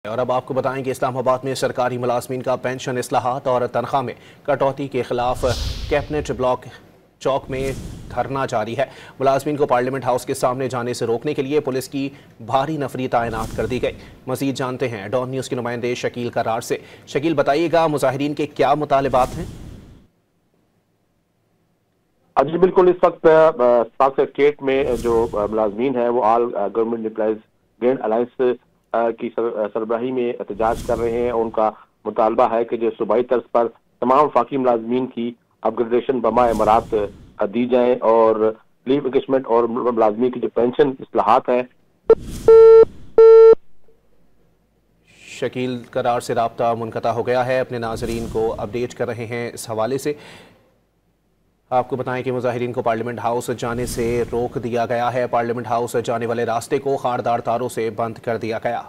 और अब आपको बताएं कि इस्लामाबाद में सरकारी मुलाजमीन का पेंशन इस्लाहात और तनख्वाह में कटौती के खिलाफ कैबिनेट ब्लॉक चौक में धरना जारी है। मुलाजमीन को पार्लियामेंट हाउस के सामने जाने से रोकने के लिए पुलिस की भारी नफरी तैनात कर दी गई। मजीद जानते हैं डॉन न्यूज़ के नुमाइंदे शकील करार से। शकील, बताइएगा मुजाहिरीन के क्या मुतालिबात हैं? जी बिल्कुल, इस वक्त पाक स्टेट में जो मुलाजमीन है वो all government employees grand alliance की सरबराही में एहतजाज कर रहे हैं। उनका मुतालबा है कि जो सूबाई तर्ज पर तमाम वफाकी मुलाजमीन की अपग्रेडेशन बमा इमारात दी जाए और लीव इंगेजमेंट और मुलाजमीन की जो पेंशन इस्लाहात है। शकील करार से राब्ता मुनक़ता हो गया है, अपने नाजरीन को अपडेट कर रहे हैं इस हवाले से। आपको बताएं कि मुजाहिरीन को पार्लियामेंट हाउस जाने से रोक दिया गया है। पार्लियामेंट हाउस जाने वाले रास्ते को खारदार तारों से बंद कर दिया गया।